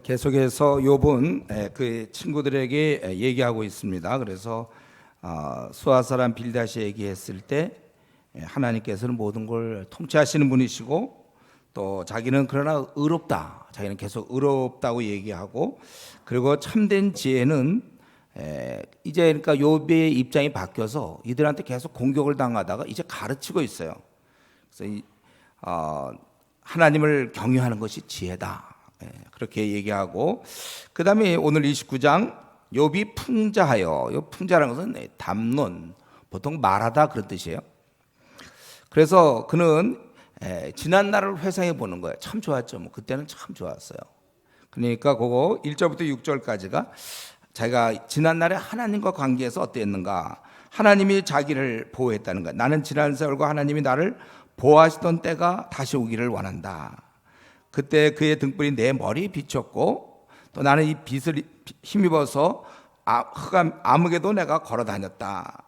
계속해서 욥은 그 친구들에게 얘기하고 있습니다. 그래서 수아 사람 빌닷이 얘기했을 때 하나님께서는 모든 걸 통치하시는 분이시고 또 자기는 그러나 의롭다. 자기는 계속 의롭다고 얘기하고, 그리고 참된 지혜는 이제 그러니까 욥의 입장이 바뀌어서 이들한테 계속 공격을 당하다가 이제 가르치고 있어요. 그래서 하나님을 경외하는 것이 지혜다. 그렇게 얘기하고, 그 다음에 오늘 29장 욥이 풍자하여, 이 풍자라는 것은 담론, 보통 말하다 그런 뜻이에요. 그래서 그는 지난 날을 회상해 보는 거예요. 참 좋았죠. 뭐 그때는 참 좋았어요. 그러니까 그거 1절부터 6절까지가 자기가 지난 날에 하나님과 관계에서 어땠는가, 하나님이 자기를 보호했다는 거예요. 나는 지난 세월과 하나님이 나를 보호하시던 때가 다시 오기를 원한다. 그때 그의 등불이 내 머리에 비쳤고, 또 나는 이 빛을 힘입어서 암흑에도 내가 걸어 다녔다.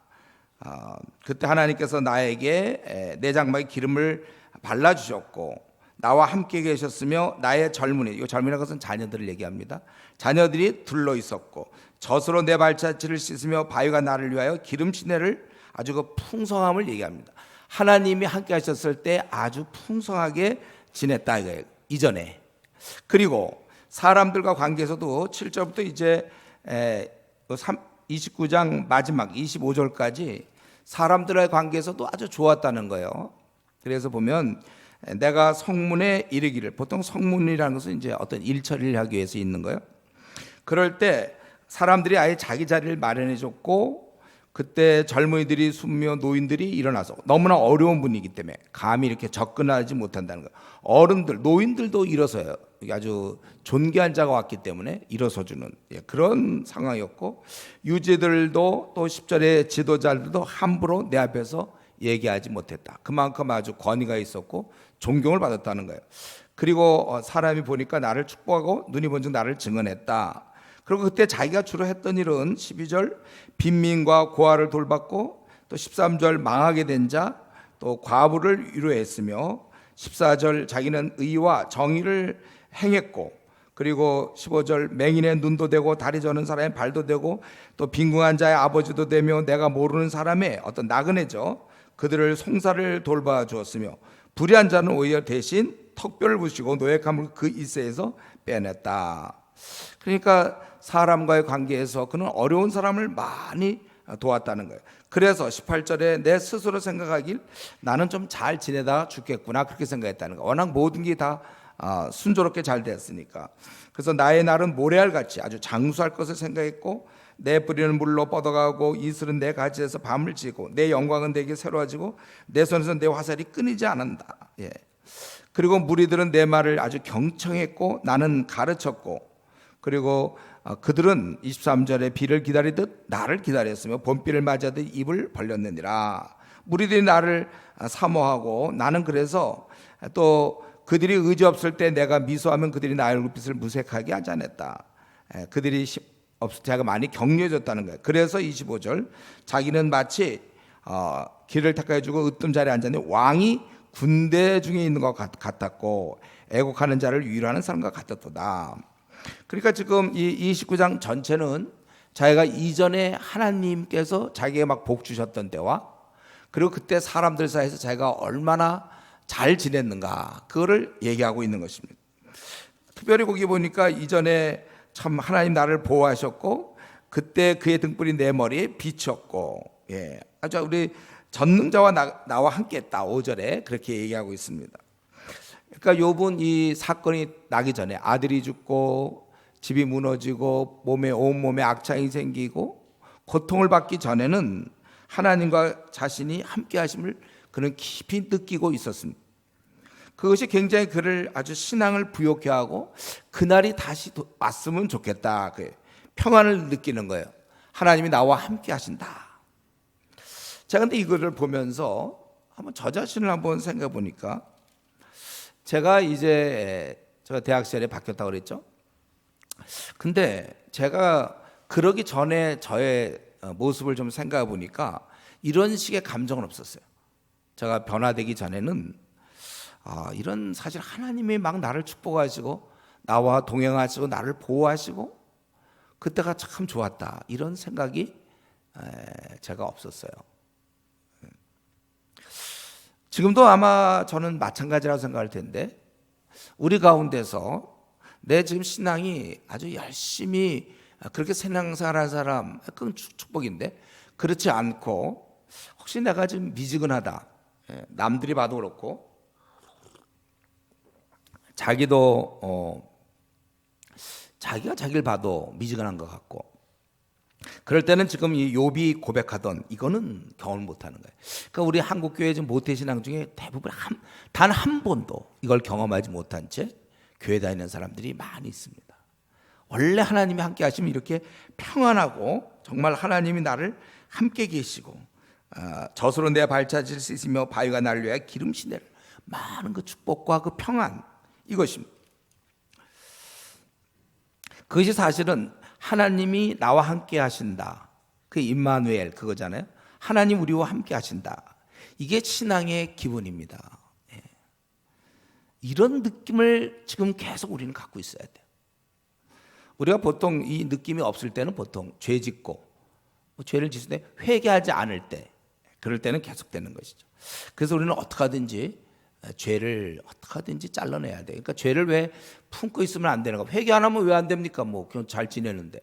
그때 하나님께서 나에게 내 장막에 기름을 발라주셨고, 나와 함께 계셨으며 나의 젊은이, 이 젊은이라는 것은 자녀들을 얘기합니다. 자녀들이 둘러 있었고, 젖으로 내 발자취를 씻으며 바위가 나를 위하여 기름 시내를, 아주 그 풍성함을 얘기합니다. 하나님이 함께 하셨을 때 아주 풍성하게 지냈다 이거예요, 이전에. 그리고 사람들과 관계에서도 7절부터 이제 29장 마지막 25절까지 사람들의 관계에서도 아주 좋았다는 거예요. 그래서 보면 내가 성문에 이르기를, 보통 성문이라는 것은 이제 어떤 일처리를 하기 위해서 있는 거예요. 그럴 때 사람들이 아예 자기 자리를 마련해 줬고, 그때 젊은이들이 숨며 노인들이 일어나서, 너무나 어려운 분위기 때문에 감히 이렇게 접근하지 못한다는 거예요. 어른들, 노인들도 일어서요. 아주 존귀한 자가 왔기 때문에 일어서주는 그런 상황이었고, 유지들도 또 10절의 지도자들도 함부로 내 앞에서 얘기하지 못했다. 그만큼 아주 권위가 있었고 존경을 받았다는 거예요. 그리고 사람이 보니까 나를 축복하고 눈이 본즉 나를 증언했다. 그리고 그때 자기가 주로 했던 일은 12절 빈민과 고아를 돌봤고, 또 13절 망하게 된 자, 또 과부를 위로했으며, 14절 자기는 의와 정의를 행했고, 그리고 15절 맹인의 눈도 되고 다리 저는 사람의 발도 되고, 또 빈궁한 자의 아버지도 되며 내가 모르는 사람의 어떤 나그네죠, 그들을 송사를 돌봐 주었으며, 불의한 자는 오히려 대신 턱뼈를 부시고 노획함을 그 일세에서 빼냈다. 그러니까 사람과의 관계에서 그는 어려운 사람을 많이 도왔다는 거예요. 그래서 18절에 내 스스로 생각하길 나는 좀 잘 지내다 죽겠구나, 그렇게 생각했다는 거예요. 워낙 모든 게 다 순조롭게 잘 됐으니까. 그래서 나의 날은 모래알같이 아주 장수할 것을 생각했고, 내 뿌리는 물로 뻗어가고 이슬은 내 가지에서 밤을 지고 내 영광은 내게 새로워지고 내 손에서 내 화살이 끊이지 않는다. 그리고 무리들은 내 말을 아주 경청했고 나는 가르쳤고, 그리고 그들은 23절에 비를 기다리듯 나를 기다렸으며 봄비를 맞이하듯 입을 벌렸느니라. 무리들이 나를 사모하고 나는 그래서 또 그들이 의지 없을 때 내가 미소하면 그들이 나의 얼굴빛을 무색하게 하지 않았다. 그들이 없을 때 제가 많이 격려해줬다는 거예요. 그래서 25절 자기는 마치 길을 닦아 주고 으뜸 자리에 앉았는데 왕이 군대 중에 있는 것 같았고 애곡하는 자를 위로하는 사람과 같았도다. 그러니까 지금 이 29장 전체는 자기가 이전에 하나님께서 자기에게 막 복 주셨던 때와, 그리고 그때 사람들 사이에서 자기가 얼마나 잘 지냈는가, 그거를 얘기하고 있는 것입니다. 특별히 거기 보니까 이전에 참 하나님 나를 보호하셨고, 그때 그의 등불이 내 머리에 비쳤고, 아주 우리 전능자와 나와 함께했다, 5절에 그렇게 얘기하고 있습니다. 그러니까 욥은 이 사건이 나기 전에 아들이 죽고 집이 무너지고 온몸에 악창이 생기고 고통을 받기 전에는 하나님과 자신이 함께 하심을 그는 깊이 느끼고 있었습니다. 그것이 굉장히 그를 아주 신앙을 부욕해 하고 그날이 다시 왔으면 좋겠다, 평안을 느끼는 거예요. 하나님이 나와 함께 하신다. 제가 근데 이거를 보면서 한번 저 자신을 한번 생각해 보니까, 제가 대학 시절에 바뀌었다고 그랬죠. 근데 제가 그러기 전에 저의 모습을 좀 생각해 보니까 이런 식의 감정은 없었어요. 제가 변화되기 전에는 이런, 사실 하나님이 막 나를 축복하시고 나와 동행하시고 나를 보호하시고 그때가 참 좋았다, 이런 생각이 제가 없었어요. 지금도 아마 저는 마찬가지라고 생각할 텐데, 우리 가운데서 내 지금 신앙이 아주 열심히 그렇게 신앙생활하는 사람, 그건 축복인데, 그렇지 않고 혹시 내가 지금 미지근하다, 남들이 봐도 그렇고 자기도 자기가 자기를 봐도 미지근한 것 같고, 그럴 때는 지금 이 욥이 고백하던 이거는 경험을 못하는 거예요. 그러니까 우리 한국 교회 지금 모태신앙 중에 대부분 단 한 번도 이걸 경험하지 못한 채 교회 다니는 사람들이 많이 있습니다. 원래 하나님이 함께 하시면 이렇게 평안하고, 정말 하나님이 나를 함께 계시고, 젖으로 내 발자취를 씻으며 바위가 나를 위하여 기름시 내를, 많은 그 축복과 그 평안, 이것입니다. 그것이 사실은 하나님이 나와 함께 하신다, 그 임마누엘 그거잖아요. 하나님 우리와 함께 하신다, 이게 신앙의 기본입니다. 이런 느낌을 지금 계속 우리는 갖고 있어야 돼요. 우리가 보통 이 느낌이 없을 때는 보통 죄 짓고, 죄를 짓을 때 회개하지 않을 때, 그럴 때는 계속되는 것이죠. 그래서 우리는 죄를 어떻게 하든지 잘라내야 돼. 그러니까 죄를 왜 품고 있으면 안 되는 거? 회개 안 하면 왜 안 됩니까? 뭐 그냥 잘 지내는데.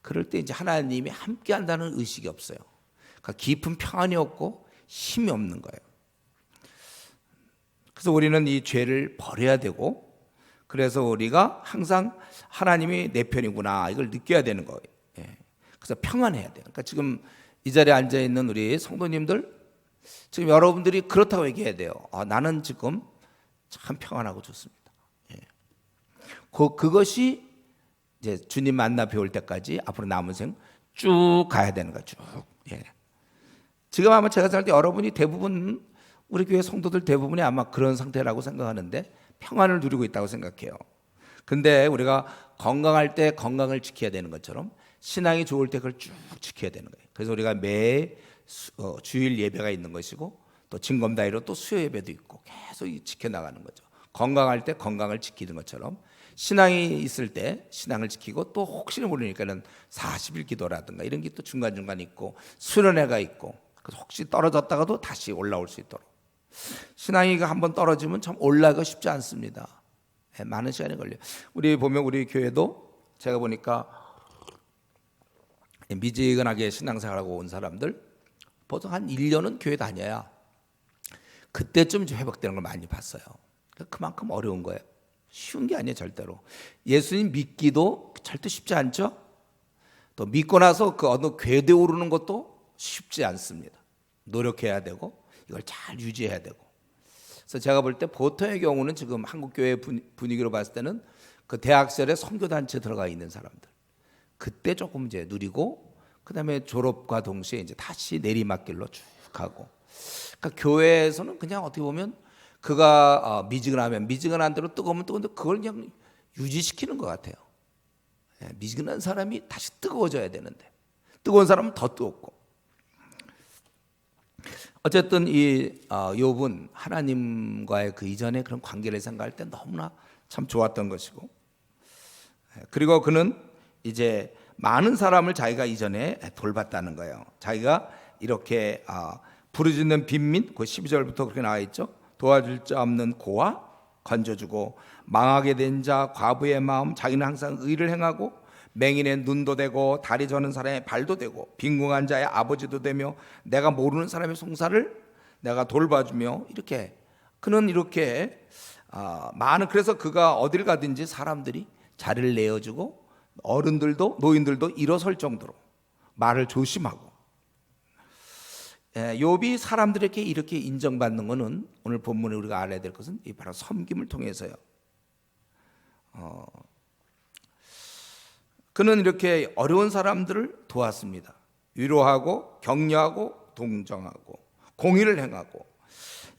그럴 때 이제 하나님이 함께 한다는 의식이 없어요. 그러니까 깊은 평안이 없고 힘이 없는 거예요. 그래서 우리는 이 죄를 버려야 되고, 그래서 우리가 항상 하나님이 내 편이구나, 이걸 느껴야 되는 거예요. 그래서 평안해야 돼요. 그러니까 지금 이 자리에 앉아 있는 우리 성도님들, 지금 여러분들이 그렇다고 얘기해야 돼요. 나는 지금 참 평안하고 좋습니다. 그것이 이제 주님 만나 배울 때까지 앞으로 남은 생 쭉 가야 되는 거죠. 쭉. 지금 아마 제가 생각할 때 여러분이 대부분, 우리 교회 성도들 대부분이 아마 그런 상태라고 생각하는데, 평안을 누리고 있다고 생각해요. 근데 우리가 건강할 때 건강을 지켜야 되는 것처럼 신앙이 좋을 때 그걸 쭉 지켜야 되는 거예요. 그래서 우리가 매 주일 예배가 있는 것이고, 또 징검다리로 또 수요 예배도 있고, 계속 지켜나가는 거죠. 건강할 때 건강을 지키는 것처럼 신앙이 있을 때 신앙을 지키고, 또 혹시나 모르니까는 40일 기도라든가 이런 게 또 중간중간 있고, 수련회가 있고, 그래서 혹시 떨어졌다가도 다시 올라올 수 있도록. 신앙이 한번 떨어지면 참 올라가기가 쉽지 않습니다. 많은 시간이 걸려요. 우리 보면 우리 교회도 제가 보니까 미지근하게 신앙생활하고 온 사람들 보통 한 1년은 교회 다녀야 그때쯤 이제 회복되는 걸 많이 봤어요. 그만큼 어려운 거예요. 쉬운 게 아니에요, 절대로. 예수님 믿기도 절대 쉽지 않죠. 또 믿고 나서 그 어느 궤도에 오르는 것도 쉽지 않습니다. 노력해야 되고, 이걸 잘 유지해야 되고. 그래서 제가 볼 때 보통의 경우는 지금 한국 교회 분위기로 봤을 때는 그 대학 시절에 선교단체 들어가 있는 사람들, 그때 조금 이제 누리고, 그다음에 졸업과 동시에 이제 다시 내리막길로 쭉 가고. 그러니까 교회에서는 그냥 어떻게 보면 그가 미지근한 대로 뜨거우면 뜨거운데 그걸 그냥 유지시키는 것 같아요. 미지근한 사람이 다시 뜨거워져야 되는데, 뜨거운 사람은 더 뜨겁고. 어쨌든 이 욥은 하나님과의 그 이전의 그런 관계를 생각할 때 너무나 참 좋았던 것이고, 그리고 그는 이제 많은 사람을 자기가 이전에 돌봤다는 거예요. 자기가 이렇게 부르짖는 빈민, 그 12절부터 그렇게 나와 있죠. 도와줄 자 없는 고아 건져주고, 망하게 된 자 과부의 마음, 자기는 항상 의를 행하고, 맹인의 눈도 되고 다리 저는 사람의 발도 되고, 빈궁한 자의 아버지도 되며, 내가 모르는 사람의 송사를 내가 돌봐주며, 이렇게 그는 이렇게 많은, 그래서 그가 어딜 가든지 사람들이 자리를 내어주고, 어른들도 노인들도 일어설 정도로 말을 조심하고. 욥이 사람들에게 이렇게 인정받는 것은 오늘 본문에 우리가 알아야 될 것은 바로 섬김을 통해서요. 그는 이렇게 어려운 사람들을 도왔습니다. 위로하고 격려하고 동정하고 공의를 행하고.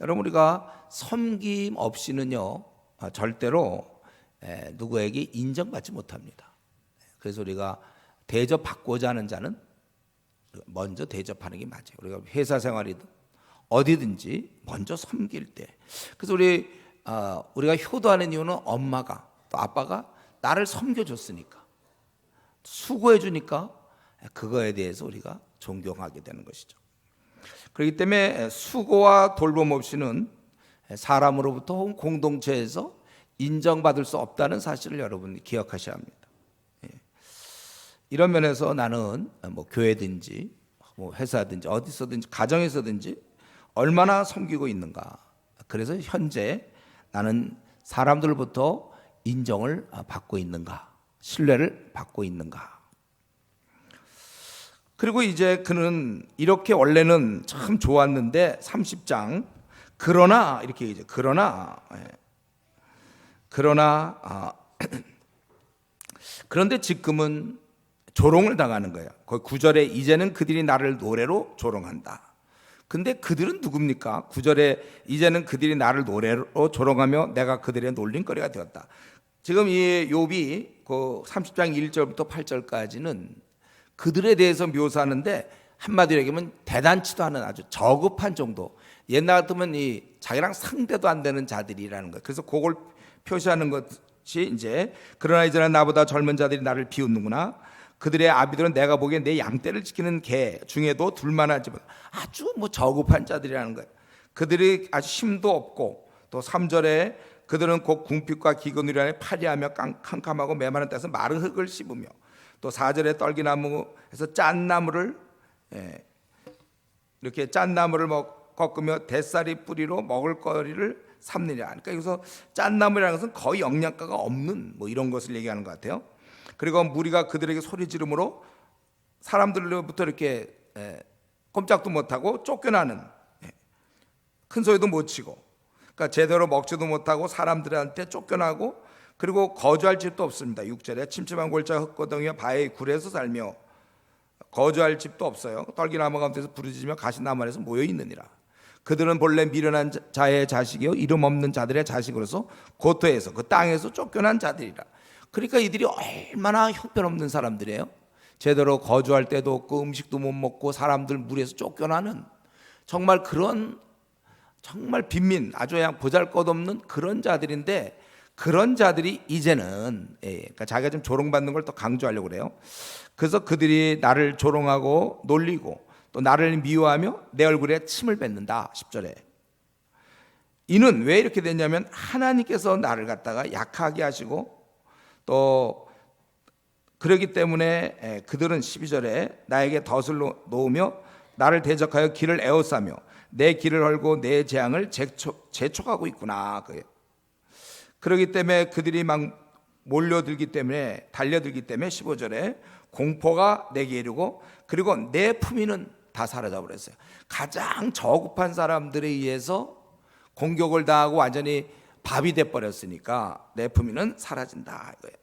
여러분, 우리가 섬김 없이는요 절대로 누구에게 인정받지 못합니다. 그래서 우리가 대접받고자 하는 자는 먼저 대접하는 게 맞아요. 우리가 회사 생활이든 어디든지 먼저 섬길 때. 그래서 우리가 효도하는 이유는 엄마가 또 아빠가 나를 섬겨줬으니까, 수고해주니까 그거에 대해서 우리가 존경하게 되는 것이죠. 그렇기 때문에 수고와 돌봄 없이는 사람으로부터 혹은 공동체에서 인정받을 수 없다는 사실을 여러분이 기억하셔야 합니다. 이런 면에서 나는 뭐 교회든지 뭐 회사든지 어디서든지 가정에서든지 얼마나 섬기고 있는가. 그래서 현재 나는 사람들로부터 인정을 받고 있는가, 신뢰를 받고 있는가. 그리고 이제 그는 이렇게 원래는 참 좋았는데 30장 그러나 이렇게 이제 그런데 지금은 조롱을 당하는 거예요. 거기 9절에 이제는 그들이 나를 노래로 조롱한다. 근데 그들은 누굽니까? 9절에 이제는 그들이 나를 노래로 조롱하며 내가 그들의 놀림거리가 되었다. 지금 이 욥이 그 30장 1절부터 8절까지는 그들에 대해서 묘사하는데 한마디로 얘기하면 대단치도 않은 아주 저급한 정도. 옛날 같으면 이 자기랑 상대도 안 되는 자들이라는 거예요. 그래서 그걸 표시하는 것이 이제 그러나 이제는 나보다 젊은 자들이 나를 비웃는구나. 그들의 아비들은 내가 보기엔 내 양떼를 지키는 개 중에도 둘만하지 아주 뭐 저급한 자들이라는 거예요. 그들이 아주 힘도 없고 또 3절에 그들은 곧 궁핍과 기근으로 인해 파리하며 캄캄하고 메마른 땅에서 마른 흙을 씹으며 또 4절에 떨기나무에서 짠 나무를 이렇게 짠 나무를 꺾으며 대쌀이 뿌리로 먹을 거리를 삼느냐. 그러니까 여기서 짠 나무라는 것은 거의 영양가가 없는 뭐 이런 것을 얘기하는 것 같아요. 그리고 무리가 그들에게 소리 지르므로 사람들로부터 이렇게 꼼짝도 못하고 쫓겨나는, 큰 소리도 못 치고, 그러니까 제대로 먹지도 못하고 사람들한테 쫓겨나고, 그리고 거주할 집도 없습니다. 6절에 침침한 골짜 흙고덩이와 바위 굴에서 살며 거주할 집도 없어요. 떨기나무 가운데서 부르짖으며 가시나무 안에서 모여 있느니라. 그들은 본래 미련한 자의 자식이요 이름 없는 자들의 자식으로서 고토에서 그 땅에서 쫓겨난 자들이라. 그러니까 이들이 얼마나 형편없는 사람들이에요. 제대로 거주할 때도 없고 음식도 못 먹고 사람들 무리에서 쫓겨나는 정말 그런 정말 빈민, 아주 그냥 보잘것없는 그런 자들인데, 그런 자들이 이제는 그러니까 자기가 좀 조롱받는 걸 더 강조하려고 그래요. 그래서 그들이 나를 조롱하고 놀리고 또 나를 미워하며 내 얼굴에 침을 뱉는다. 10절에 이는 왜 이렇게 됐냐면 하나님께서 나를 갖다가 약하게 하시고 또 그러기 때문에 그들은 12절에 나에게 덫을 놓으며 나를 대적하여 길을 에워싸며 내 길을 헐고 내 재앙을 재촉하고 있구나. 그러기 때문에 그들이 막 몰려들기 때문에 달려들기 때문에 15절에 공포가 내게 이르고 그리고 내 품위는 다 사라져 버렸어요. 가장 저급한 사람들에 의해서 공격을 당하고 완전히 밥이 돼 버렸으니까 내 품위는 사라진다 이거예요.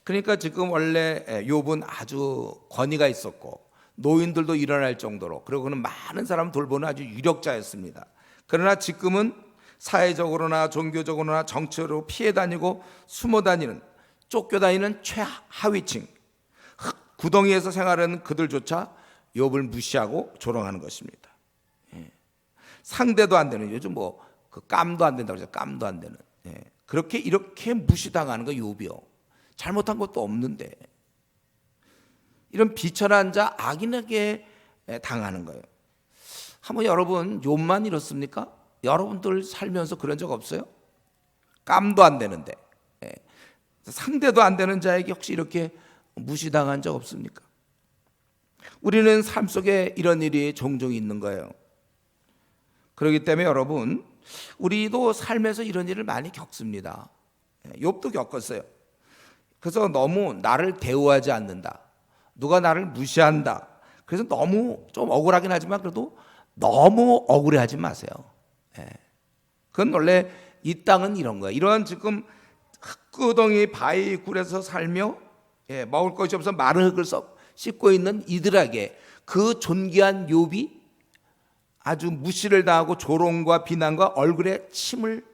그러니까 지금 원래 욥은 아주 권위가 있었고 노인들도 일어날 정도로, 그리고 그는 많은 사람 돌보는 아주 유력자였습니다. 그러나 지금은 사회적으로나 종교적으로나 정치적으로 피해 다니고 숨어 다니는, 쫓겨다니는 최하위층 구덩이에서 생활하는 그들조차 욥을 무시하고 조롱하는 것입니다. 상대도 안 되는, 요즘 뭐 그 깜도 안 된다고 그러죠. 깜도 안 되는. 그렇게 이렇게 무시당하는 거 욥이요. 잘못한 것도 없는데 이런 비천한 자, 악인에게 당하는 거예요. 한번 여러분 욥만 이렇습니까? 여러분들 살면서 그런 적 없어요? 깜도 안 되는데 상대도 안 되는 자에게 혹시 이렇게 무시당한 적 없습니까? 우리는 삶 속에 이런 일이 종종 있는 거예요. 그렇기 때문에 여러분, 우리도 삶에서 이런 일을 많이 겪습니다. 욥도 겪었어요. 그래서 너무 나를 대우하지 않는다, 누가 나를 무시한다, 그래서 너무 좀 억울하긴 하지만 그래도 너무 억울해하지 마세요. 그건 원래 이 땅은 이런 거예요. 이러한 지금 흙구덩이 바위 굴에서 살며 먹을 것이 없어 마른 흙을 씻고 있는 이들에게 그 존귀한 욥이 아주 무시를 당하고 조롱과 비난과 얼굴에 침을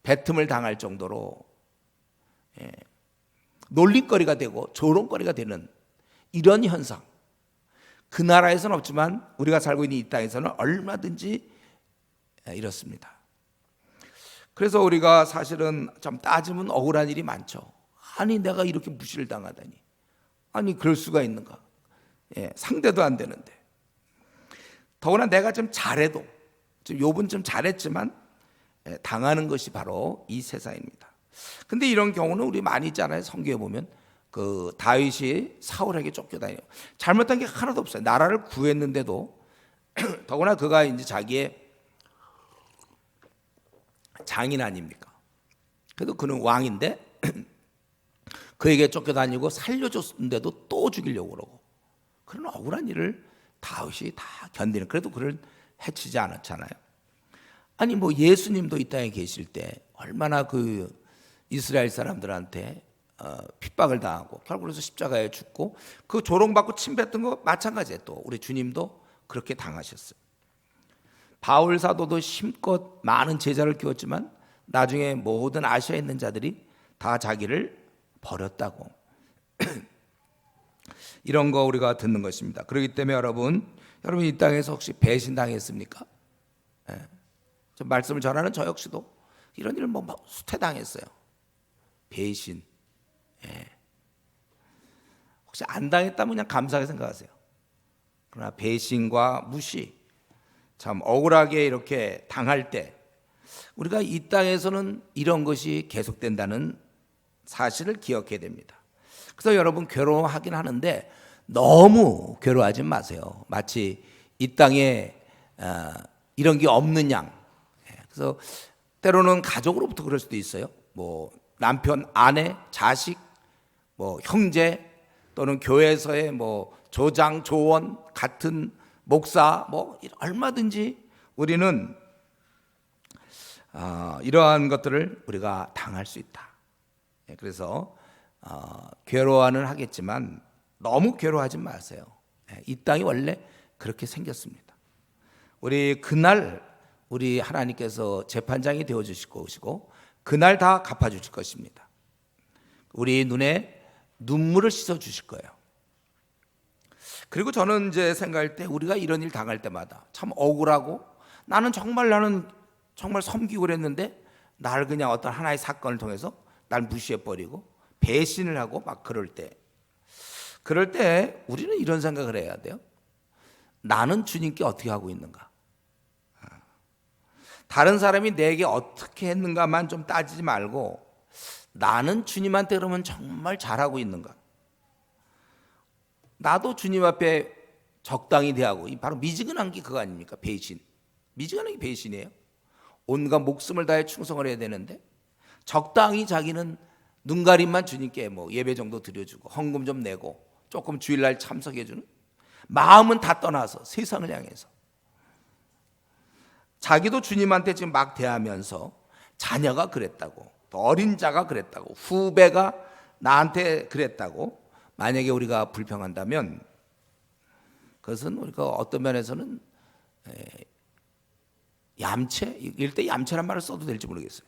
뱉음을 당할 정도로 놀림거리가 되고 조롱거리가 되는 이런 현상, 그 나라에서는 없지만 우리가 살고 있는 이 땅에서는 얼마든지 이렇습니다. 그래서 우리가 사실은 좀 따지면 억울한 일이 많죠. 아니 내가 이렇게 무시를 당하다니, 아니 그럴 수가 있는가. 상대도 안 되는데. 더구나 내가 좀 잘해도, 좀 욥은 좀 잘했지만 당하는 것이 바로 이 세상입니다. 근데 이런 경우는 우리 많이 있잖아요. 성경에 보면 그 다윗이 사울에게 쫓겨다녀요. 잘못한 게 하나도 없어요. 나라를 구했는데도 더구나 그가 이제 자기의 장인 아닙니까? 그래도 그는 왕인데 그에게 쫓겨다니고 살려줬는데도 또 죽이려고 그러고, 그런 억울한 일을 다윗이 다 견디는, 그래도 그를 해치지 않았잖아요. 아니 뭐 예수님도 이 땅에 계실 때 얼마나 그 이스라엘 사람들한테 핍박을 당하고 결국 그래서 십자가에 죽고 그 조롱받고 침뱉던 거 마찬가지예요. 또 우리 주님도 그렇게 당하셨어요. 바울 사도도 힘껏 많은 제자를 키웠지만 나중에 모든 아시아에 있는 자들이 다 자기를 버렸다고. 이런 거 우리가 듣는 것입니다. 그렇기 때문에 여러분 이 땅에서 혹시 배신당했습니까? 저 말씀을 전하는 저 역시도 이런 일을 뭐 수태당했어요. 배신. 혹시 안 당했다면 그냥 감사하게 생각하세요. 그러나 배신과 무시, 참 억울하게 이렇게 당할 때 우리가 이 땅에서는 이런 것이 계속된다는 사실을 기억해야 됩니다. 그래서 여러분 괴로워하긴 하는데 너무 괴로워하지 마세요. 마치 이 땅에 이런 게 없는 양. 그래서 때로는 가족으로부터 그럴 수도 있어요. 뭐 남편, 아내, 자식, 뭐 형제, 또는 교회에서의 뭐 조장, 조원, 같은 목사, 뭐 얼마든지 우리는 이러한 것들을 우리가 당할 수 있다. 그래서 괴로워는 하겠지만 너무 괴로워하지 마세요. 이 땅이 원래 그렇게 생겼습니다. 우리 그날 우리 하나님께서 재판장이 되어 주실 것이고 그날 다 갚아 주실 것입니다. 우리 눈에 눈물을 씻어 주실 거예요. 그리고 저는 이제 생각할 때 우리가 이런 일 당할 때마다 참 억울하고 나는 정말 섬기고 그랬는데 날 그냥 어떤 하나의 사건을 통해서 날 무시해 버리고 배신을 하고 막 그럴 때 우리는 이런 생각을 해야 돼요. 나는 주님께 어떻게 하고 있는가? 다른 사람이 내게 어떻게 했는가만 좀 따지지 말고 나는 주님한테 그러면 정말 잘하고 있는가? 나도 주님 앞에 적당히 대하고, 바로 미지근한 게 그거 아닙니까? 배신. 미지근한 게 배신이에요. 온갖 목숨을 다해 충성을 해야 되는데 적당히 자기는 눈가림만 주님께 뭐 예배 정도 드려주고 헌금 좀 내고 조금 주일날 참석해주는, 마음은 다 떠나서 세상을 향해서 자기도 주님한테 지금 막 대하면서 자녀가 그랬다고, 또 어린 자가 그랬다고, 후배가 나한테 그랬다고 만약에 우리가 불평한다면 그것은 우리가 어떤 면에서는 얌체, 이럴 때 얌체란 말을 써도 될지 모르겠어요.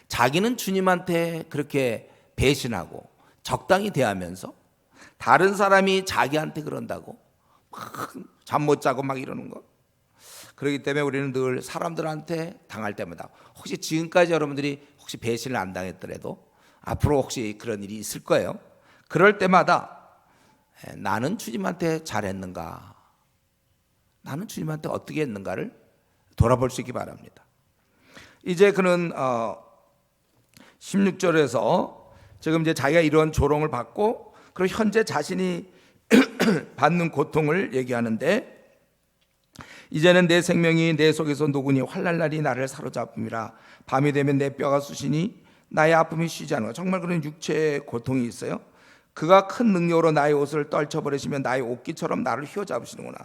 자기는 주님한테 그렇게 배신하고 적당히 대하면서 다른 사람이 자기한테 그런다고 막 잠 못 자고 막 이러는 거. 그렇기 때문에 우리는 늘 사람들한테 당할 때마다, 혹시 지금까지 여러분들이 혹시 배신을 안 당했더라도 앞으로 혹시 그런 일이 있을 거예요. 그럴 때마다 나는 주님한테 잘했는가, 나는 주님한테 어떻게 했는가를 돌아볼 수 있기 바랍니다. 이제 그는 16절에서 지금 이제 자기가 이런 조롱을 받고 그리고 현재 자신이 받는 고통을 얘기하는데, 이제는 내 생명이 내 속에서 녹으니 환난날이 나를 사로잡음이라. 밤이 되면 내 뼈가 쑤시니 나의 아픔이 쉬지 않는가. 정말 그런 육체의 고통이 있어요. 그가 큰 능력으로 나의 옷을 떨쳐버리시면 나의 옷깃처럼 나를 휘어잡으시는구나.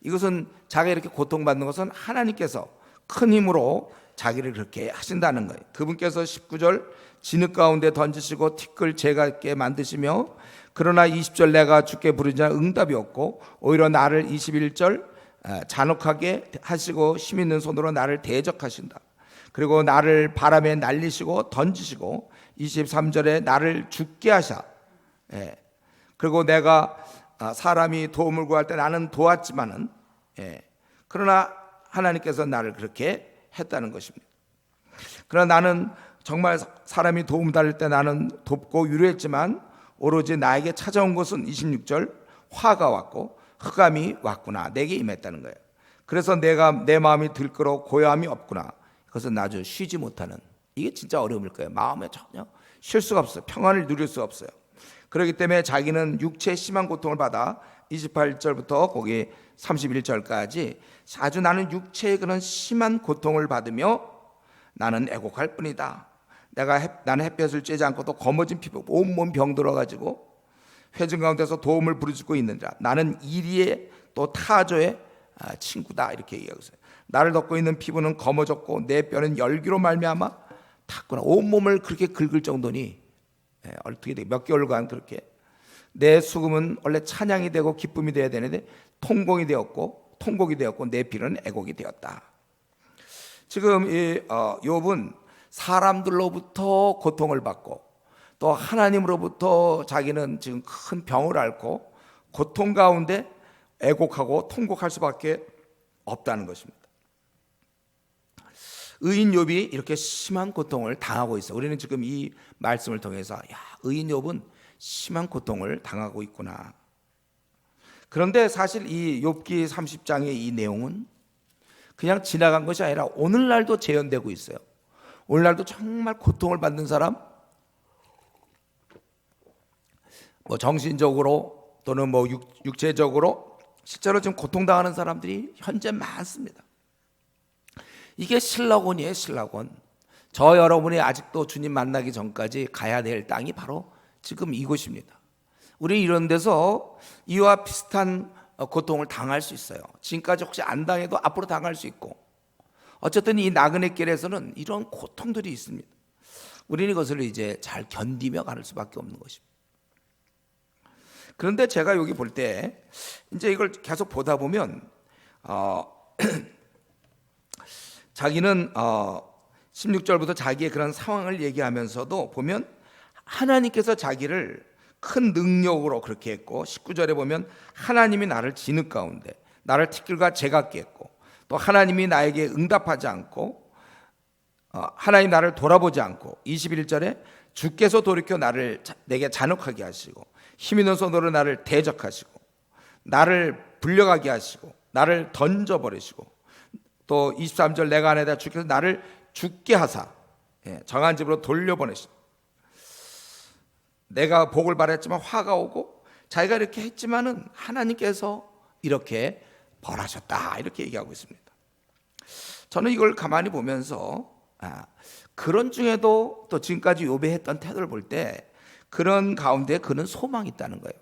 이것은 자기가 이렇게 고통받는 것은 하나님께서 큰 힘으로 자기를 그렇게 하신다는 거예요. 그분께서 19절 진흙 가운데 던지시고 티끌 재갑게 만드시며, 그러나 20절 내가 주께 부르자 응답이 없고 오히려 나를 21절 잔혹하게 하시고 힘 있는 손으로 나를 대적하신다. 그리고 나를 바람에 날리시고 던지시고 23절에 나를 죽게 하사. 그리고 내가 사람이 도움을 구할 때 나는 도왔지만은 그러나 하나님께서 나를 그렇게 했다는 것입니다. 그러나 나는 정말 사람이 도움 달릴 때 나는 돕고 위로했지만 오로지 나에게 찾아온 것은 26절 화가 왔고 흑암이 왔구나, 내게 임했다는 거예요. 그래서 내 마음이 들끓어 고요함이 없구나. 그것은 아주 쉬지 못하는, 이게 진짜 어려움일 거예요. 마음에 전혀 쉴 수가 없어요. 평안을 누릴 수 없어요. 그렇기 때문에 자기는 육체의 심한 고통을 받아 28절부터 거기 31절까지 아주 나는 육체의 그런 심한 고통을 받으며 나는 애곡할 뿐이다. 나는 햇볕을 쬐지 않고 또 검어진 피부 온몸 병들어 가지고 회중 가운데서 도움을 부르짖고 있느니라. 나는 이리의 또 타조의 친구다, 이렇게 얘기하고 있어요. 나를 덮고 있는 피부는 검어졌고 내 뼈는 열기로 말미암아 탔구나. 온몸을 그렇게 긁을 정도니 어떻게 돼? 몇 개월간 그렇게 내 수금은 원래 찬양이 되고 기쁨이 되어야 되는데 통곡이 되었고 내 피는 애곡이 되었다. 지금 이 욥은 사람들로부터 고통을 받고 또 하나님으로부터 자기는 지금 큰 병을 앓고 고통 가운데 애곡하고 통곡할 수밖에 없다는 것입니다. 의인 욥이 이렇게 심한 고통을 당하고 있어요. 우리는 지금 이 말씀을 통해서 의인 욥은 심한 고통을 당하고 있구나. 그런데 사실 이 욥기 30장의 이 내용은 그냥 지나간 것이 아니라 오늘날도 재현되고 있어요. 오늘날도 정말 고통을 받는 사람, 뭐 정신적으로 또는 뭐 육체적으로 실제로 지금 고통당하는 사람들이 현재 많습니다. 이게 신라곤이에요. 신라곤. 저 여러분이 아직도 주님 만나기 전까지 가야 될 땅이 바로 지금 이곳입니다. 우리 이런 데서 이와 비슷한 고통을 당할 수 있어요. 지금까지 혹시 안 당해도 앞으로 당할 수 있고, 어쨌든 이 나그네 길에서는 이런 고통들이 있습니다. 우리는 이것을 이제 잘 견디며 갈 수밖에 없는 것입니다. 그런데 제가 여기 볼 때 이제 이걸 계속 보다 보면 자기는 16절부터 자기의 그런 상황을 얘기하면서도 보면 하나님께서 자기를 큰 능력으로 그렇게 했고, 19절에 보면 하나님이 나를 진흙 가운데 나를 티끌과 재같게 했고, 또 하나님이 나에게 응답하지 않고 하나님 나를 돌아보지 않고, 21절에 주께서 돌이켜 내게 잔혹하게 하시고 힘 있는 손으로 나를 대적하시고 나를 불려가게 하시고 나를 던져버리시고, 또 23절 내가 아내다 주께서 나를 죽게 하사 정한 집으로 돌려보내시고, 내가 복을 바랬지만 화가 오고, 자기가 이렇게 했지만은 하나님께서 이렇게 벌하셨다, 이렇게 얘기하고 있습니다. 저는 이걸 가만히 보면서 그런 중에도 또 지금까지 욥이 했던 태도를 볼 때 그런 가운데 그는 소망이 있다는 거예요.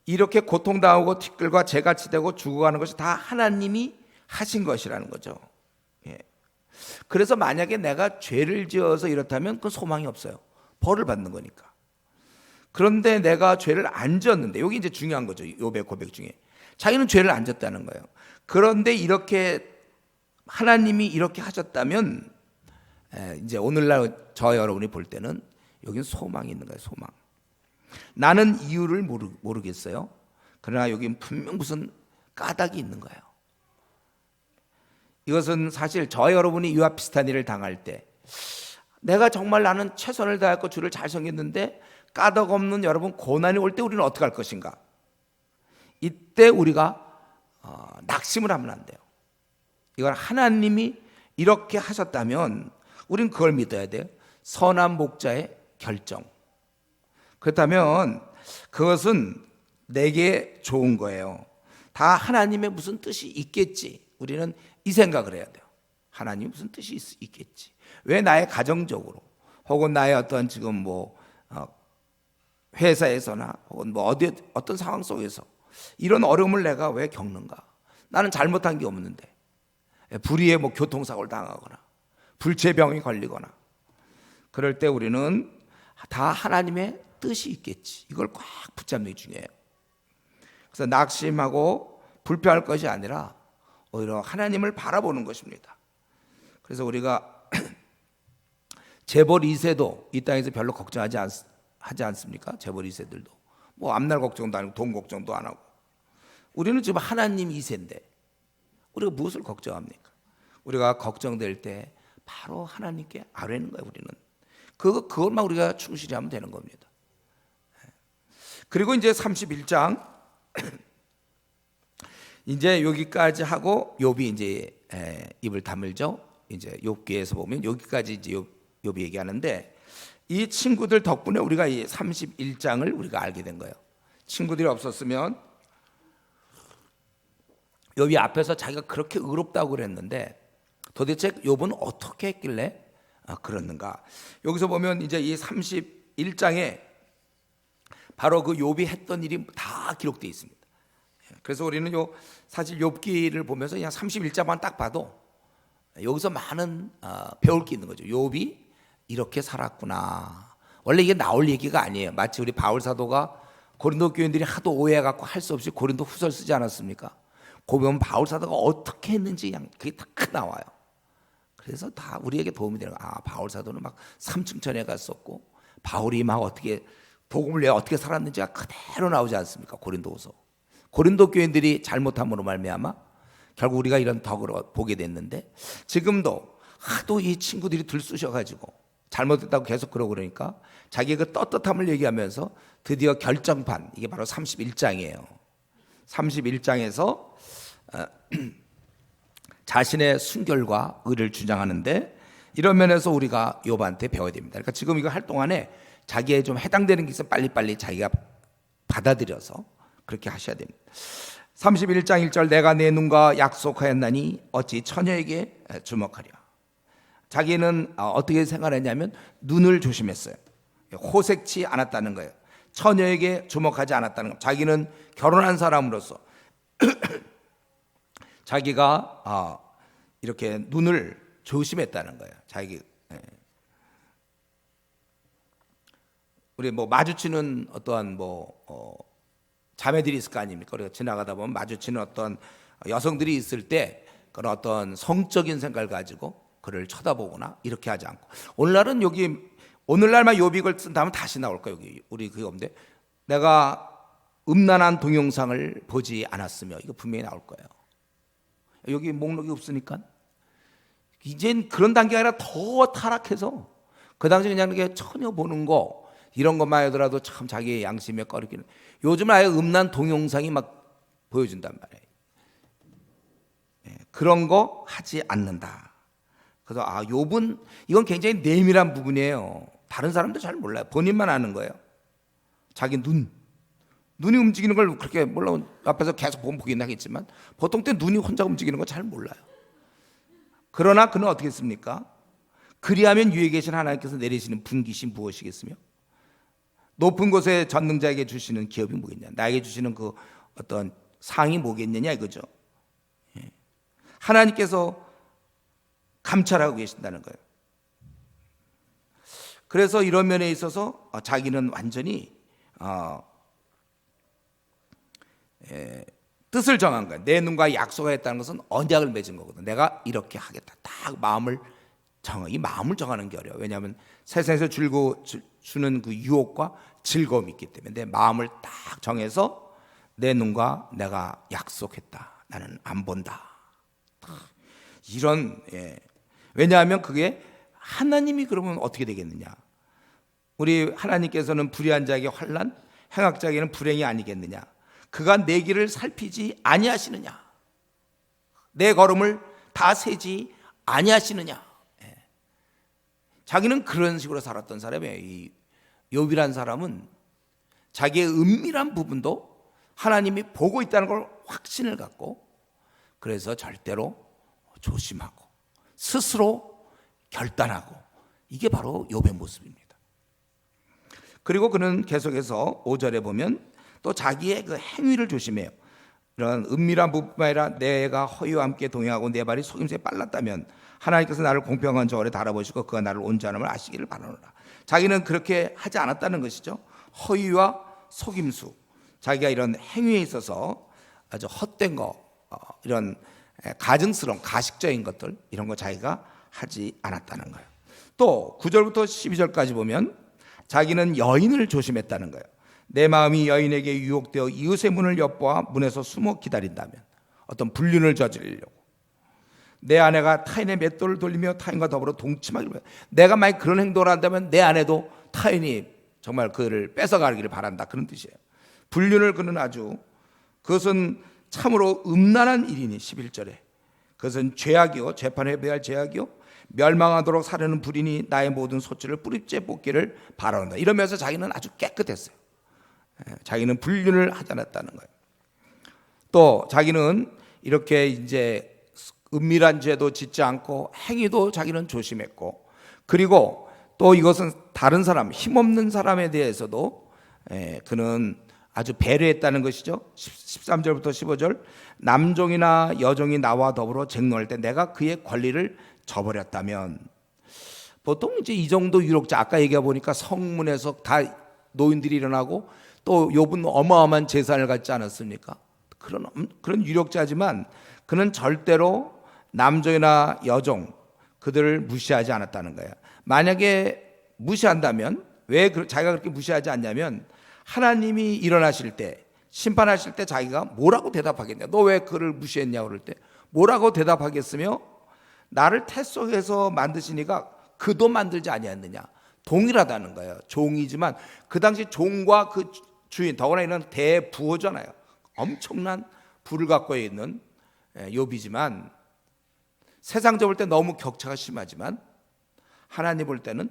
이렇게 고통당하고 티끌과 재같이 되고 죽어가는 것이 다 하나님이 하신 것이라는 거죠. 그래서 만약에 내가 죄를 지어서 이렇다면 그건 소망이 없어요. 벌을 받는 거니까. 그런데 내가 죄를 안 지었는데, 여기 이제 중요한 거죠. 욥의 고백 중에 자기는 죄를 안 지었다는 거예요. 그런데 이렇게 하나님이 이렇게 하셨다면 이제 오늘날 저 여러분이 볼 때는 여기는 소망이 있는 거예요. 소망. 나는 이유를 모르겠어요. 그러나 여기는 분명 무슨 까닭이 있는 거예요. 이것은 사실 저 여러분이 이와 비슷한 일을 당할 때, 내가 정말 나는 최선을 다했고 주를 잘 섬겼는데 까닭 없는 여러분 고난이 올 때 우리는 어떻게 할 것인가? 이때 우리가 낙심을 하면 안 돼요. 이걸 하나님이 이렇게 하셨다면 우리는 그걸 믿어야 돼요. 선한 목자의 결정. 그렇다면 그것은 내게 좋은 거예요. 다 하나님의 무슨 뜻이 있겠지. 우리는 이 생각을 해야 돼요. 하나님 무슨 뜻이 있겠지. 왜 나의 가정적으로 혹은 나의 어떤 지금 뭐 회사에서나 혹은 뭐 어떤 상황 속에서 이런 어려움을 내가 왜 겪는가? 나는 잘못한 게 없는데 불의의 뭐 교통사고를 당하거나 불치병이 걸리거나 그럴 때 우리는 다 하나님의 뜻이 있겠지. 이걸 꽉 붙잡는 게 중요해요. 그래서 낙심하고 불평할 것이 아니라 오히려 하나님을 바라보는 것입니다. 그래서 우리가 재벌 2세도 이 땅에서 별로 걱정하지 않습니까? 재벌 2세들도 뭐 앞날 걱정도 아니고 돈 걱정도 안 하고, 우리는 지금 하나님 2세인데 우리가 무엇을 걱정합니까? 우리가 걱정될 때 바로 하나님께 아뢰는 거예요. 우리는 그것만 우리가 충실히 하면 되는 겁니다. 그리고 이제 31장 이제 여기까지 하고 욥이 이제 입을 다물죠. 이제 욥기에서 보면 여기까지 이제 욥이 얘기하는데, 이 친구들 덕분에 우리가 이 31장을 우리가 알게 된 거예요. 친구들이 없었으면 욥이 앞에서 자기가 그렇게 의롭다고 그랬는데 도대체 욥은 어떻게 했길래 그랬는가? 여기서 보면 이제 이 31장에 바로 그 욥이 했던 일이 다 기록되어 있습니다. 그래서 우리는 사실 욥기를 보면서 그냥 31장만 딱 봐도 여기서 많은 배울 게 있는 거죠. 욥이 이렇게 살았구나. 원래 이게 나올 얘기가 아니에요. 마치 우리 바울 사도가 고린도 교인들이 하도 오해해갖고 할 수 없이 고린도 후서를 쓰지 않았습니까? 거기 보면 바울 사도가 어떻게 했는지 그냥 그게 딱 나와요. 그래서 다 우리에게 도움이 되는 거예요. 바울 사도는 막 삼층천에 갔었고, 바울이 막 어떻게 복음을 내가 어떻게 살았는지가 그대로 나오지 않습니까? 고린도후서. 고린도 교인들이 잘못함으로 말미암아 결국 우리가 이런 덕을 보게 됐는데, 지금도 하도 이 친구들이 들쑤셔가지고 잘못했다고 계속 그러니까 자기의 그 떳떳함을 얘기하면서 드디어 결정판, 이게 바로 31장이에요. 31장에서 자신의 순결과 의를 주장하는데, 이런 면에서 우리가 욥한테 배워야 됩니다. 그러니까 지금 이거 할 동안에 자기에 좀 해당되는 게 있으면 빨리빨리 자기가 받아들여서 그렇게 하셔야 됩니다. 31장 1절, 내가 내 눈과 약속하였나니 어찌 처녀에게 주목하랴. 자기는 어떻게 생각했냐면 눈을 조심했어요. 호색치 않았다는 거예요. 처녀에게 주목하지 않았다는 거예요. 자기는 결혼한 사람으로서 자기가 이렇게 눈을 조심했다는 거예요. 자기 우리 뭐 마주치는 어떠한 자매들이 있을 거 아닙니까? 우리가 지나가다 보면 마주치는 어떤 여성들이 있을 때 그런 어떤 성적인 생각을 가지고 그를 쳐다보거나 이렇게 하지 않고, 오늘날은 오늘날만 욥이 이걸 쓴다면 다시 나올 거예요. 여기 우리 그게 없는데, 내가 음란한 동영상을 보지 않았으며, 이거 분명히 나올 거예요. 여기 목록이 없으니까 이젠 그런 단계가 아니라 더 타락해서, 그 당시 그냥 이렇게 처녀 보는 거 이런 것만 하더라도 참 자기의 양심에 꺼리기는, 요즘은 아예 음란 동영상이 막 보여준단 말이에요. 그런 거 하지 않는다. 그래서 욥은 이건 굉장히 내밀한 부분이에요. 다른 사람도 잘 몰라요. 본인만 아는 거예요. 자기 눈이 움직이는 걸 그렇게 물론 앞에서 계속 보긴 하겠지만 보통 때 눈이 혼자 움직이는 거 잘 몰라요. 그러나 그는 어떻게 했습니까? 그리하면 위에 계신 하나님께서 내리시는 분깃이 무엇이겠으며, 높은 곳에 전능자에게 주시는 기업이 뭐겠냐, 나에게 주시는 그 어떤 상이 뭐겠느냐 이거죠. 하나님께서 감찰하고 계신다는 거예요. 그래서 이런 면에 있어서 자기는 완전히 뜻을 정한 거예요. 내 눈과 약속하였다는 것은 언약을 맺은 거거든. 내가 이렇게 하겠다. 딱 마음을 정하는 게 어려워. 왜냐하면 세상에서 주는 그 유혹과 즐거움이 있기 때문에 내 마음을 딱 정해서 내 눈과 내가 약속했다. 나는 안 본다. 이런 왜냐하면 그게 하나님이 그러면 어떻게 되겠느냐? 우리 하나님께서는 불의한 자에게 환난, 행악 자에게는 불행이 아니겠느냐? 그가 내 길을 살피지 아니하시느냐? 내 걸음을 다 세지 아니하시느냐? 자기는 그런 식으로 살았던 사람이에요. 이 욥이란 사람은 자기의 은밀한 부분도 하나님이 보고 있다는 걸 확신을 갖고, 그래서 절대로 조심하고 스스로 결단하고, 이게 바로 욥의 모습입니다. 그리고 그는 계속해서 5절에 보면 또 자기의 그 행위를 조심해요. 이런 은밀한 부분뿐만 아니라 내가 허위와 함께 동행하고 내 발이 속임수에 빨랐다면 하나님께서 나를 공평한 저울에 달아보시고 그가 나를 온전함을 아시기를 바라노라. 자기는 그렇게 하지 않았다는 것이죠. 허위와 속임수, 자기가 이런 행위에 있어서 아주 헛된 거, 이런 가증스러운 가식적인 것들, 이런 거 자기가 하지 않았다는 거예요. 또 9절부터 12절까지 보면 자기는 여인을 조심했다는 거예요. 내 마음이 여인에게 유혹되어 이웃의 문을 엿보아 문에서 숨어 기다린다면, 어떤 불륜을 저지르려고 내 아내가 타인의 맷돌을 돌리며 타인과 더불어 동침하기를 바란다. 내가 만약 그런 행동을 한다면 내 아내도 타인이 정말 그를 뺏어가기를 바란다, 그런 뜻이에요. 불륜을 그는 아주, 그것은 참으로 음란한 일이니 11절에 그것은 죄악이요 재판에 회개할 죄악이요 멸망하도록 사려는 불이니 나의 모든 소치를 뿌리째 뽑기를 바란다. 이러면서 자기는 아주 깨끗했어요. 자기는 불륜을 하지 않았다는 거예요. 또 자기는 이렇게 이제 은밀한 죄도 짓지 않고 행위도 자기는 조심했고, 그리고 또 이것은 다른 사람, 힘없는 사람에 대해서도 그는 아주 배려했다는 것이죠. 13절부터 15절, 남종이나 여종이 나와 더불어 쟁론할 때 내가 그의 권리를 저버렸다면, 보통 이제 이 정도 유력자, 아까 얘기해 보니까 성문에서 다 노인들이 일어나고 또 욥은 어마어마한 재산을 갖지 않았습니까? 그런 유력자지만 그는 절대로 남종이나 여종 그들을 무시하지 않았다는 거예요. 만약에 무시한다면, 왜 자기가 그렇게 무시하지 않냐면, 하나님이 일어나실 때, 심판하실 때 자기가 뭐라고 대답하겠냐? 너 왜 그를 무시했냐? 그럴 때 뭐라고 대답하겠으며, 나를 태 속에서 만드시니까 그도 만들지 아니했느냐? 동일하다는 거예요. 종이지만 그 당시 종과 그 주인, 더구나 이런 대부호잖아요. 엄청난 부를 갖고 있는 욥이지만, 세상적으로 볼 때 너무 격차가 심하지만 하나님 볼 때는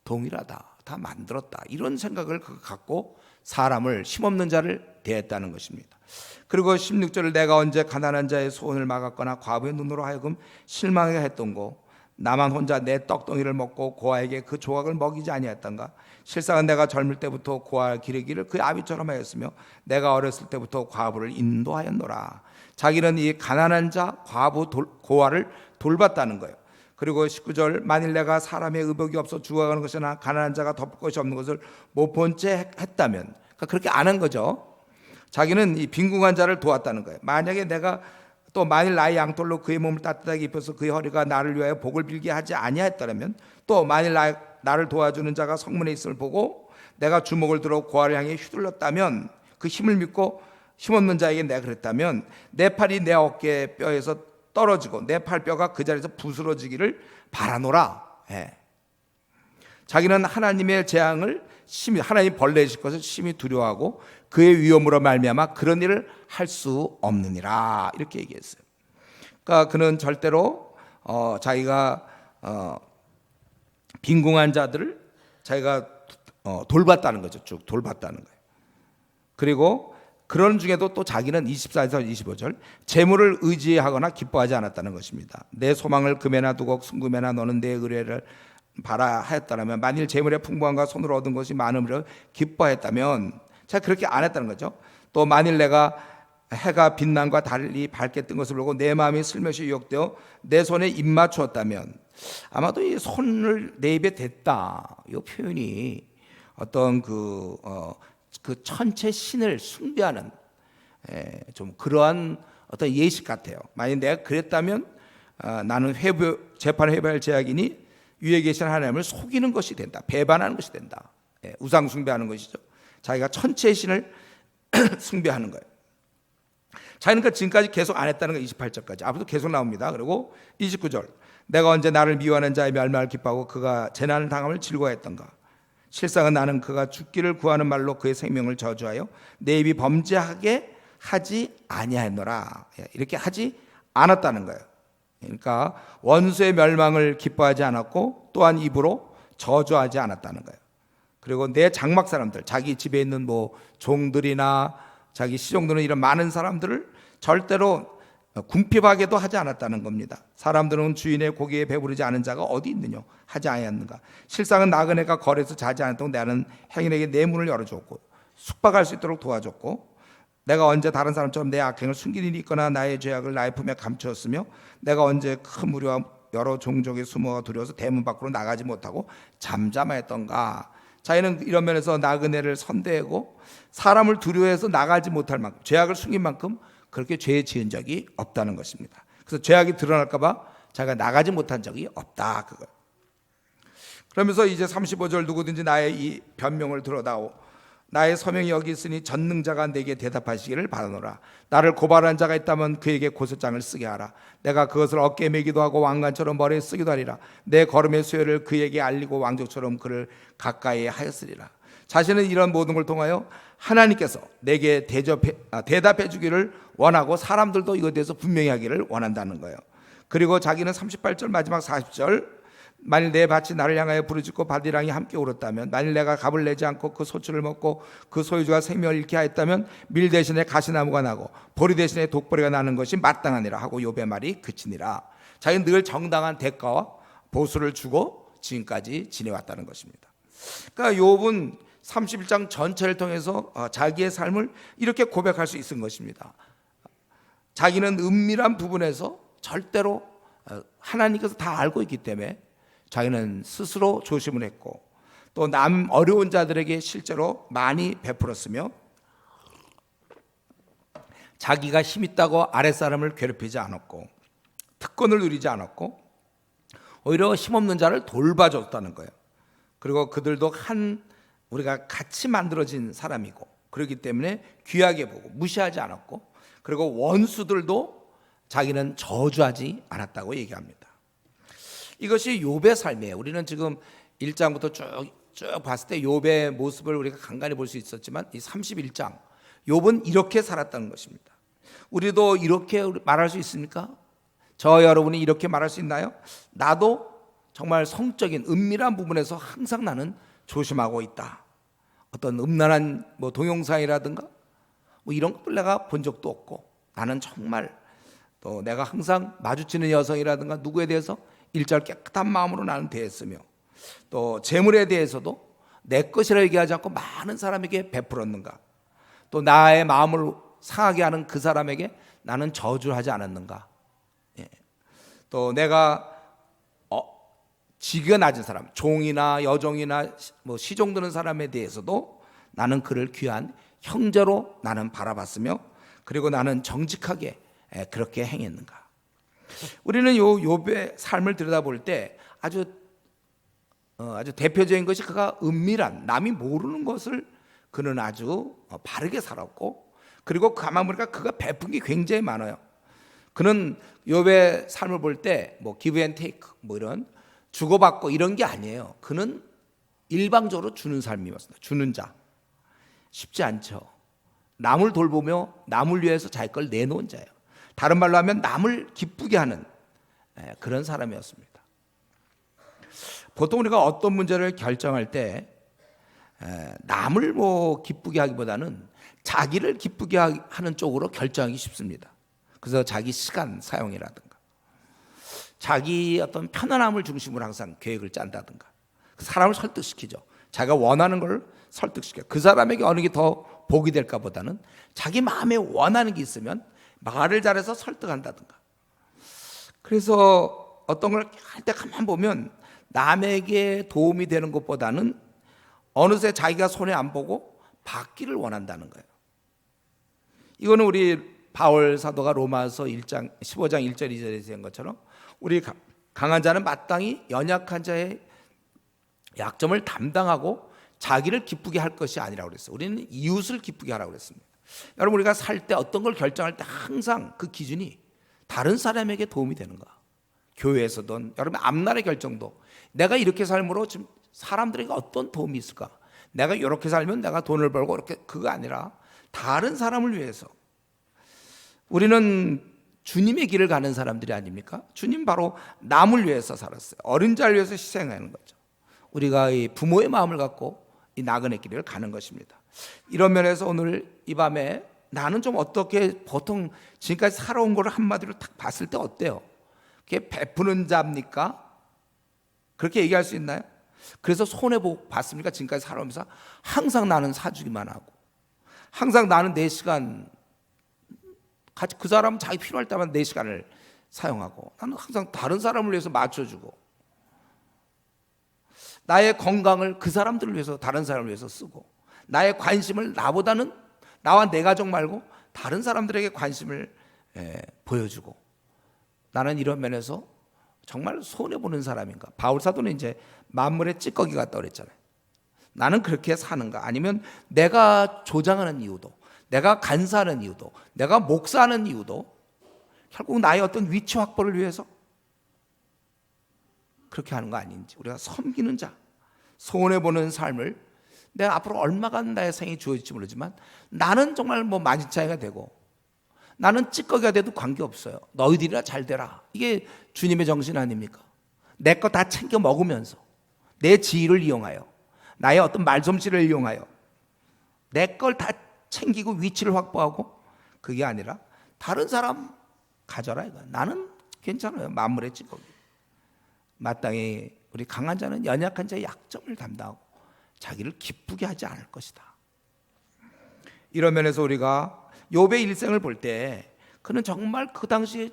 동일하다, 다 만들었다, 이런 생각을 갖고 사람을, 힘없는 자를 대했다는 것입니다. 그리고 16절을 내가 언제 가난한 자의 소원을 막았거나 과부의 눈으로 하여금 실망하게 했던고, 나만 혼자 내 떡덩이를 먹고 고아에게 그 조각을 먹이지 아니했던가. 실상은 내가 젊을 때부터 고아 기르기를 그의 아비처럼 하였으며 내가 어렸을 때부터 과부를 인도하였노라. 자기는 이 가난한 자, 과부, 고아를 돌봤다는 거예요. 그리고 19절, 만일 내가 사람의 의복이 없어 죽어가는 것이나 가난한 자가 덮을 것이 없는 것을 못 본 채 했다면, 그러니까 그렇게 안 한 거죠. 자기는 이 빈궁한 자를 도왔다는 거예요. 만약에 내가 또 만일 나의 양털로 그의 몸을 따뜻하게 입혀서 그의 허리가 나를 위하여 복을 빌게 하지 아니하였다면, 또 만일 나를 도와주는 자가 성문에 있음을 보고 내가 주먹을 들어 고아를 향해 휘둘렀다면, 그 힘을 믿고 힘없는 자에게 내가 그랬다면 내 팔이 내 어깨 뼈에서 떨어지고 내 팔뼈가 그 자리에서 부스러지기를 바라노라. 자기는 하나님의 재앙을 심히, 하나님 벌레이실 것을 심히 두려워하고 그의 위험으로 말미암아 그런 일을 할 수 없느니라, 이렇게 얘기했어요. 그러니까 그는 절대로 자기가 빈궁한 자들을 자기가 돌봤다는 거죠. 쭉 돌봤다는 거예요. 그리고 그런 중에도 또 자기는 24에서 25절, 재물을 의지하거나 기뻐하지 않았다는 것입니다. 내 소망을 금에나 두고 순금에나 너는 내 의뢰를 바라 하였다면, 만일 재물의 풍부함과 손으로 얻은 것이 많음으로 기뻐했다면, 자, 그렇게 안 했다는 거죠. 또 만일 내가 해가 빛남과 달리 밝게 뜬 것을 보고 내 마음이 슬며시 유혹되어 내 손에 입 맞추었다면, 아마도 이 손을 내 입에 댔다, 이 표현이 어떤 그 천체 신을 숭배하는 좀 그러한 어떤 예식 같아요. 만약 내가 그랬다면 나는 재판을 회개할 죄악이니 위에 계신 하나님을 속이는 것이 된다, 배반하는 것이 된다. 우상 숭배하는 것이죠. 자기가 천체의 신을 숭배하는 거예요. 자기는 그 지금까지 계속 안 했다는 거, 28절까지 앞으로도 계속 나옵니다. 그리고 29절, 내가 언제 나를 미워하는 자의 멸망을 기뻐하고 그가 재난을 당함을 즐거워했던가. 실상은 나는 그가 죽기를 구하는 말로 그의 생명을 저주하여 내 입이 범죄하게 하지 아니하였노라. 이렇게 하지 않았다는 거예요. 그러니까 원수의 멸망을 기뻐하지 않았고 또한 입으로 저주하지 않았다는 거예요. 그리고 내 장막 사람들, 자기 집에 있는 뭐 종들이나 자기 시종들은 이런 많은 사람들을 절대로 궁핍하게도 하지 않았다는 겁니다. 사람들은 주인의 고기에 배부르지 않은 자가 어디 있느냐 하지 아니하였는가. 실상은 나그네가 거리에서 자지 않았다고 나는 행인에게 내 문을 열어줬고 숙박할 수 있도록 도와줬고, 내가 언제 다른 사람처럼 내 악행을 숨긴 일이 있거나 나의 죄악을 나의 품에 감추었으며 내가 언제 큰 무리와 여러 종족의 수모가 두려워서 대문 밖으로 나가지 못하고 잠잠하였던가. 자기는 이런 면에서 나그네를 선대하고 사람을 두려워해서 나가지 못할 만큼, 죄악을 숨긴 만큼 그렇게 죄 지은 적이 없다는 것입니다. 그래서 죄악이 드러날까 봐 자기가 나가지 못한 적이 없다, 그거. 그러면서 이제 35절, 누구든지 나의 이 변명을 들어다오, 나의 서명이 여기 있으니 전능자가 내게 대답하시기를 바라노라. 나를 고발한 자가 있다면 그에게 고소장을 쓰게 하라. 내가 그것을 어깨에 매기도 하고 왕관처럼 머리에 쓰기도 하리라. 내 걸음의 수요를 그에게 알리고 왕족처럼 그를 가까이 하였으리라. 자신은 이런 모든 걸 통하여 하나님께서 내게 대답해 주기를 원하고 사람들도 이것에 대해서 분명히 하기를 원한다는 거예요. 그리고 자기는 38절 마지막 40절, 만일 내 밭이 나를 향하여 부르짖고 밭이랑이 함께 울었다면, 만일 내가 값을 내지 않고 그 소출을 먹고 그 소유주가 생명을 잃게 하였다면 밀 대신에 가시나무가 나고 보리 대신에 독보리가 나는 것이 마땅하니라 하고 욥의 말이 그치니라. 자기는 늘 정당한 대가와 보수를 주고 지금까지 지내왔다는 것입니다. 그러니까 욥은 31장 전체를 통해서 자기의 삶을 이렇게 고백할 수 있은 것입니다. 자기는 은밀한 부분에서 절대로 하나님께서 다 알고 있기 때문에 자기는 스스로 조심을 했고, 또 남 어려운 자들에게 실제로 많이 베풀었으며, 자기가 힘 있다고 아랫사람을 괴롭히지 않았고 특권을 누리지 않았고 오히려 힘없는 자를 돌봐줬다는 거예요. 그리고 그들도 우리가 같이 만들어진 사람이고, 그렇기 때문에 귀하게 보고 무시하지 않았고, 그리고 원수들도 자기는 저주하지 않았다고 얘기합니다. 이것이 욥의 삶이에요. 우리는 지금 1장부터 쭉 봤을 때 욥의 모습을 우리가 간간히 볼 수 있었지만, 이 31장 욥은 이렇게 살았다는 것입니다. 우리도 이렇게 말할 수 있습니까? 저 여러분이 이렇게 말할 수 있나요? 나도 정말 성적인 은밀한 부분에서 항상 나는 조심하고 있다. 어떤 음란한 동영상이라든가 이런 것들 내가 본 적도 없고, 나는 정말 또 내가 항상 마주치는 여성이라든가 누구에 대해서 일절 깨끗한 마음으로 나는 대했으며, 또 재물에 대해서도 내 것이라 얘기하지 않고 많은 사람에게 베풀었는가, 또 나의 마음을 상하게 하는 그 사람에게 나는 저주하지 않았는가, 또 내가 직위가 낮은 사람, 종이나 여종이나 시종 드는 사람에 대해서도 나는 그를 귀한 형제로 나는 바라봤으며, 그리고 나는 정직하게 그렇게 행했는가. 우리는 욥의 삶을 들여다볼 때 아주 대표적인 것이 그가 은밀한, 남이 모르는 것을 그는 아주 바르게 살았고, 그리고 가만 보니까 그가 베푼 게 굉장히 많아요. 그는 욥의 삶을 볼 때 give and take 이런 주고받고 이런 게 아니에요. 그는 일방적으로 주는 삶이었습니다. 주는 자. 쉽지 않죠. 남을 돌보며 남을 위해서 자기 걸 내놓은 자예요. 다른 말로 하면 남을 기쁘게 하는 그런 사람이었습니다. 보통 우리가 어떤 문제를 결정할 때 남을 기쁘게 하기보다는 자기를 기쁘게 하는 쪽으로 결정하기 쉽습니다. 그래서 자기 시간 사용이라든가 자기 어떤 편안함을 중심으로 항상 계획을 짠다든가 사람을 설득시키죠. 자기가 원하는 걸 설득시켜. 그 사람에게 어느 게 더 복이 될까 보다는 자기 마음에 원하는 게 있으면 말을 잘해서 설득한다든가. 그래서 어떤 걸 할 때 가만 보면 남에게 도움이 되는 것보다는 어느새 자기가 손해 안 보고 받기를 원한다는 거예요. 이거는 우리 바울 사도가 로마서 1장 15장 1절 2절에서 한 것처럼 우리 강한 자는 마땅히 연약한 자의 약점을 담당하고 자기를 기쁘게 할 것이 아니라고 그랬어요. 우리는 이웃을 기쁘게 하라고 그랬습니다. 여러분, 우리가 살 때 어떤 걸 결정할 때 항상 그 기준이 다른 사람에게 도움이 되는가. 교회에서든 여러분 앞날의 결정도 내가 이렇게 삶으로 지금 사람들에게 어떤 도움이 있을까. 내가 이렇게 살면 내가 돈을 벌고 이렇게, 그거 아니라 다른 사람을 위해서. 우리는 주님의 길을 가는 사람들이 아닙니까? 주님 바로 남을 위해서 살았어요. 어린 자를 위해서 희생하는 거죠. 우리가 이 부모의 마음을 갖고 이 나그네 길을 가는 것입니다. 이런 면에서 오늘 이 밤에 나는 좀 어떻게 보통 지금까지 살아온 거를 한마디로 딱 봤을 때 어때요? 그게 베푸는 자입니까? 그렇게 얘기할 수 있나요? 그래서 손해보고 봤습니까? 지금까지 살아오면서 항상 나는 사주기만 하고 항상 나는 내 시간 그 사람은 자기 필요할 때만 내 시간을 사용하고 나는 항상 다른 사람을 위해서 맞춰주고 나의 건강을 그 사람들을 위해서 다른 사람을 위해서 쓰고 나의 관심을 나보다는 나와 내 가족 말고 다른 사람들에게 관심을 보여주고 나는 이런 면에서 정말 손해보는 사람인가. 바울 사도는 이제 만물의 찌꺼기 같다고 그랬잖아요. 나는 그렇게 사는가? 아니면 내가 조장하는 이유도, 내가 간사하는 이유도, 내가 목사하는 이유도 결국 나의 어떤 위치 확보를 위해서 그렇게 하는 거 아닌지, 우리가 섬기는 자, 손해보는 삶을 내가 앞으로 얼마간 나의 생이 주어질지 모르지만 나는 정말 뭐 만신창이가 되고 나는 찌꺼기가 돼도 관계없어요. 너희들이나 잘 되라. 이게 주님의 정신 아닙니까? 내 거 다 챙겨 먹으면서 내 지위를 이용하여 나의 어떤 말솜씨를 이용하여 내 걸 다 챙기고 위치를 확보하고, 그게 아니라 다른 사람 가져라 이거. 나는 괜찮아요. 만물의 찌꺼기. 마땅히 우리 강한 자는 연약한 자의 약점을 담당하고 자기를 기쁘게 하지 않을 것이다. 이런 면에서 우리가 욥의 일생을 볼 때 그는 정말 그 당시에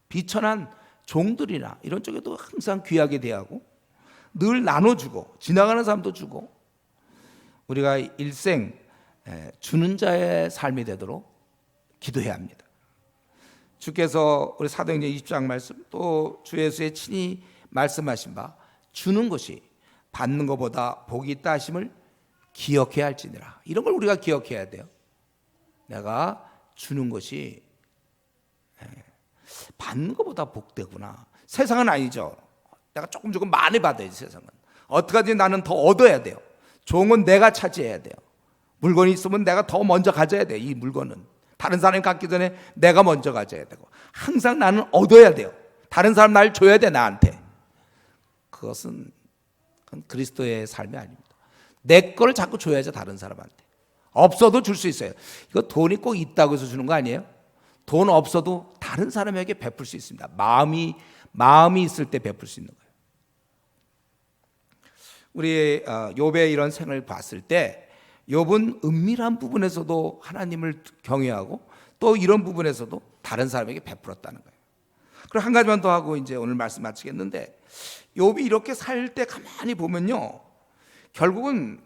비천한 종들이나 이런 쪽에도 항상 귀하게 대하고 늘 나눠주고 지나가는 사람도 주고, 우리가 일생 주는 자의 삶이 되도록 기도해야 합니다. 주께서 우리 사도행전 20장 말씀, 또 주 예수의 친히 말씀하신 바 주는 것이 받는 것보다 복이 있다 하심을 기억해야 할지니라. 이런 걸 우리가 기억해야 돼요. 내가 주는 것이 받는 것보다 복되구나. 세상은 아니죠. 내가 조금 많이 받아야지. 세상은 어떡하지, 나는 더 얻어야 돼요. 종은 내가 차지해야 돼요. 물건이 있으면 내가 더 먼저 가져야 돼요. 이 물건은 다른 사람이 갖기 전에 내가 먼저 가져야 되고, 항상 나는 얻어야 돼요. 다른 사람 날 줘야 돼, 나한테. 그건 그리스도의 삶이 아닙니다. 내 거를 자꾸 줘야죠, 다른 사람한테. 없어도 줄 수 있어요. 이거 돈이 꼭 있다고 해서 주는 거 아니에요? 돈 없어도 다른 사람에게 베풀 수 있습니다. 마음이 있을 때 베풀 수 있는 거예요. 우리 욥의 이런 생을 봤을 때 욥은 은밀한 부분에서도 하나님을 경외하고 또 이런 부분에서도 다른 사람에게 베풀었다는 거예요. 그리고 한 가지만 더 하고 이제 오늘 말씀 마치겠는데, 욥이 이렇게 살 때 가만히 보면요, 결국은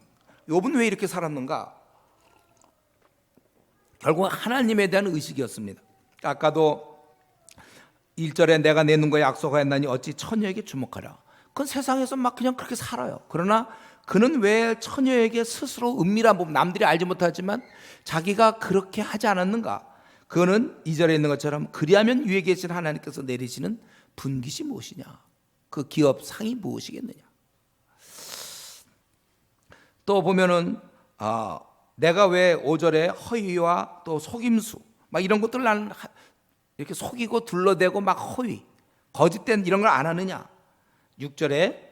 욥은 왜 이렇게 살았는가? 결국은 하나님에 대한 의식이었습니다. 아까도 1절에 내가 내 눈과 약속하였나니 어찌 처녀에게 주목하라. 그건 세상에서 막 그냥 그렇게 살아요. 그러나 그는 왜 처녀에게 스스로 은밀한 부분, 남들이 알지 못하지만 자기가 그렇게 하지 않았는가? 그거는 2절에 있는 것처럼 그리하면 위에 계신 하나님께서 내리시는 분깃이 무엇이냐? 그 기업 상이 무엇이겠느냐? 또 보면은 내가 왜 5절에 허위와 또 속임수 막 이런 것들 나는 이렇게 속이고 둘러대고 막 허위, 거짓된 이런 걸 안 하느냐? 6절에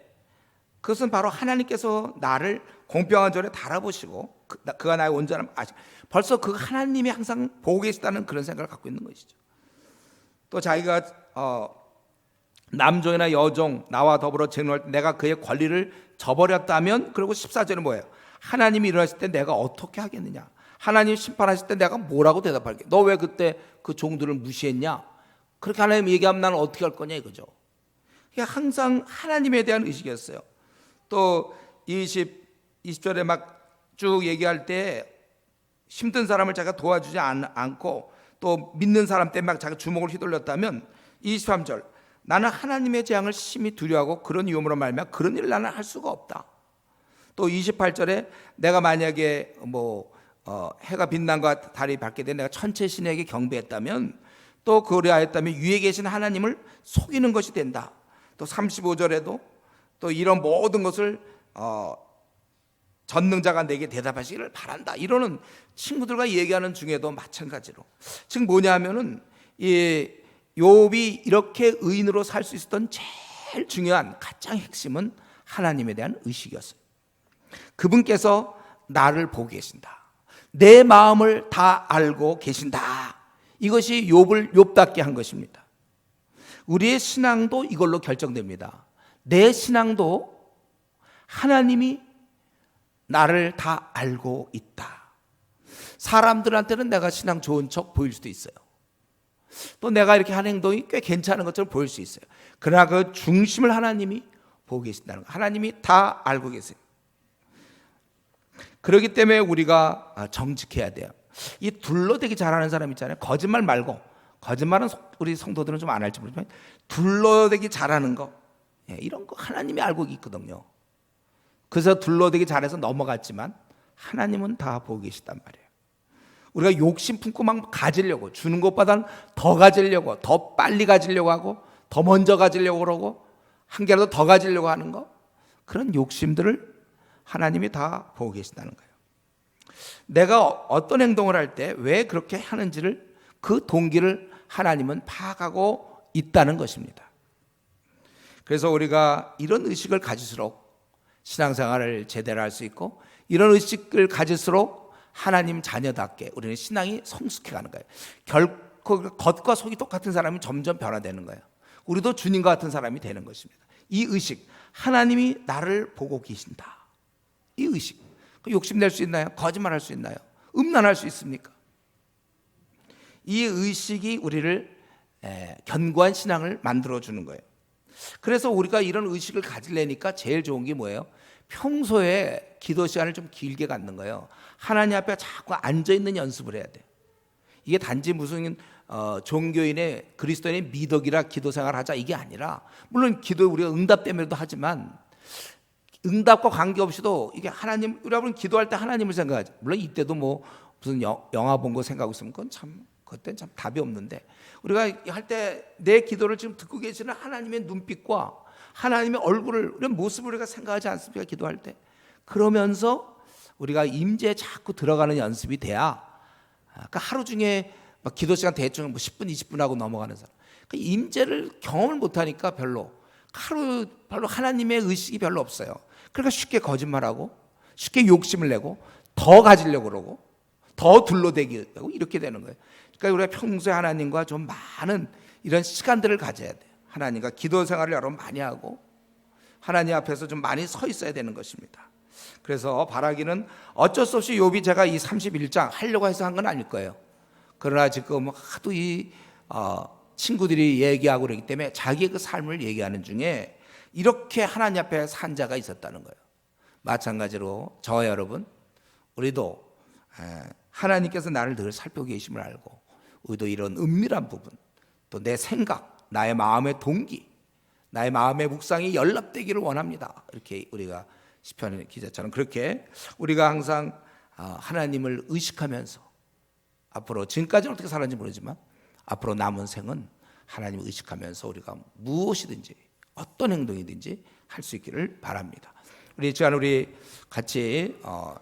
그것은 바로 하나님께서 나를 공평한 전에 달아보시고 그가 나의 온전함 아시고, 벌써 그 하나님이 항상 보고 계시다는 그런 생각을 갖고 있는 것이죠. 또 자기가 남종이나 여종 나와 더불어 재노할 때 내가 그의 권리를 저버렸다면, 그리고 14절은 뭐예요? 하나님이 일어나실 때 내가 어떻게 하겠느냐? 하나님 심판하실 때 내가 뭐라고 대답할게? 너 왜 그때 그 종들을 무시했냐? 그렇게 하나님 얘기하면 나는 어떻게 할 거냐 이거죠. 항상 하나님에 대한 의식이었어요. 또 20절에 막 쭉 얘기할 때 힘든 사람을 자기가 도와주지 않고 또 믿는 사람 때문에 막 자기가 주먹을 휘둘렸다면 23절 나는 하나님의 재앙을 심히 두려워하고 그런 위험으로 말미암아 그런 일을 나는 할 수가 없다. 또 28절에 내가 만약에 해가 빛난과 달이 밝게 돼 내가 천체 신에게 경배했다면, 또 그리하였다면 위에 계신 하나님을 속이는 것이 된다. 또 35절에도 또 이런 모든 것을 전능자가 내게 대답하시기를 바란다. 이러는 친구들과 얘기하는 중에도 마찬가지로 즉 뭐냐면은 이 욥이 이렇게 의인으로 살 수 있었던 제일 중요한 가장 핵심은 하나님에 대한 의식이었어요. 그분께서 나를 보고 계신다. 내 마음을 다 알고 계신다. 이것이 욥답게 한 것입니다. 우리의 신앙도 이걸로 결정됩니다. 내 신앙도 하나님이 나를 다 알고 있다. 사람들한테는 내가 신앙 좋은 척 보일 수도 있어요. 또 내가 이렇게 하는 행동이 꽤 괜찮은 것처럼 보일 수 있어요. 그러나 그 중심을 하나님이 보고 계신다는 거, 하나님이 다 알고 계세요. 그렇기 때문에 우리가 정직해야 돼요. 이 둘러대기 잘하는 사람 있잖아요. 거짓말 말고, 거짓말은 우리 성도들은 좀 안 할지 모르지만 둘러대기 잘하는 거, 이런 거 하나님이 알고 있거든요. 그래서 둘러대기 잘해서 넘어갔지만 하나님은 다 보고 계시단 말이에요. 우리가 욕심 품고 막 가지려고, 주는 것보다는 더 가지려고, 더 빨리 가지려고 하고, 더 먼저 가지려고 그러고, 한 개라도 더 가지려고 하는 거, 그런 욕심들을 하나님이 다 보고 계신다는 거예요. 내가 어떤 행동을 할 때 왜 그렇게 하는지를, 그 동기를 하나님은 파악하고 있다는 것입니다. 그래서 우리가 이런 의식을 가질수록 신앙생활을 제대로 할 수 있고, 이런 의식을 가질수록 하나님 자녀답게 우리는 신앙이 성숙해가는 거예요. 결코 겉과 속이 똑같은 사람이 점점 변화되는 거예요. 우리도 주님과 같은 사람이 되는 것입니다. 이 의식, 하나님이 나를 보고 계신다, 이 의식, 욕심낼 수 있나요? 거짓말할 수 있나요? 음란할 수 있습니까? 이 의식이 우리를 견고한 신앙을 만들어주는 거예요. 그래서 우리가 이런 의식을 가지려니까 제일 좋은 게 뭐예요? 평소에 기도 시간을 좀 길게 갖는 거예요. 하나님 앞에 자꾸 앉아있는 연습을 해야 돼요. 이게 단지 무슨 종교인의, 그리스도인의 미덕이라 기도 생활을 하자, 이게 아니라, 물론 기도 우리가 응답되면도 하지만 응답과 관계없이도 이게 하나님, 여러분 기도할 때 하나님을 생각하죠. 물론 이때도 뭐 무슨 영화 본 거 생각하고 있으면 그건 참, 그때는 참 답이 없는데, 우리가 할 때 내 기도를 지금 듣고 계시는 하나님의 눈빛과 하나님의 얼굴을, 이런 모습을 우리가 생각하지 않습니까? 기도할 때. 그러면서 우리가 임재에 자꾸 들어가는 연습이 돼야, 그러니까 하루 중에 막 기도 시간 대충 뭐 10분, 20분 하고 넘어가는 사람, 그러니까 임재를 경험을 못하니까 별로 하나님의 의식이 별로 없어요. 그러니까 쉽게 거짓말하고, 쉽게 욕심을 내고, 더 가지려고 그러고, 더 둘러대기 하고, 이렇게 되는 거예요. 그러니까 우리가 평소에 하나님과 좀 많은 이런 시간들을 가져야 돼요. 하나님과 기도 생활을 여러분 많이 하고, 하나님 앞에서 좀 많이 서 있어야 되는 것입니다. 그래서 바라기는 어쩔 수 없이 욥이, 제가 이 31장 하려고 해서 한 건 아닐 거예요. 그러나 지금 하도 이 친구들이 얘기하고 그러기 때문에 자기의 그 삶을 얘기하는 중에 이렇게 하나님 앞에 산 자가 있었다는 거예요. 마찬가지로 저와 여러분, 우리도 하나님께서 나를 늘 살피고 계심을 알고, 우리도 이런 은밀한 부분, 또 내 생각, 나의 마음의 동기, 나의 마음의 묵상이 연락되기를 원합니다. 이렇게 우리가 시편 기자처럼 그렇게 우리가 항상 하나님을 의식하면서, 앞으로 지금까지는 어떻게 살았는지 모르지만 앞으로 남은 생은 하나님을 의식하면서 우리가 무엇이든지 어떤 행동이든지 할 수 있기를 바랍니다. 우리 같이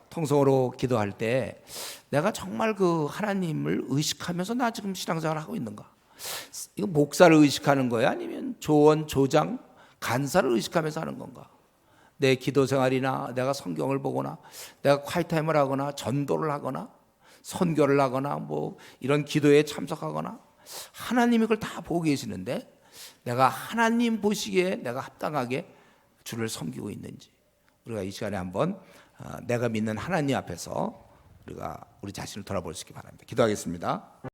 통성으로 기도할 때 내가 정말 그 하나님을 의식하면서 나 지금 신앙생활을 하고 있는가? 이거 목사를 의식하는 거야? 아니면 조원, 조장, 간사를 의식하면서 하는 건가? 내 기도 생활이나 내가 성경을 보거나 내가 콰이타임을 하거나 전도를 하거나 선교를 하거나 뭐 이런 기도에 참석하거나, 하나님이 그걸 다 보고 계시는데 내가 하나님 보시기에 내가 합당하게 주를 섬기고 있는지, 우리가 이 시간에 한번 내가 믿는 하나님 앞에서 우리 자신을 돌아볼 수 있기 바랍니다. 기도하겠습니다.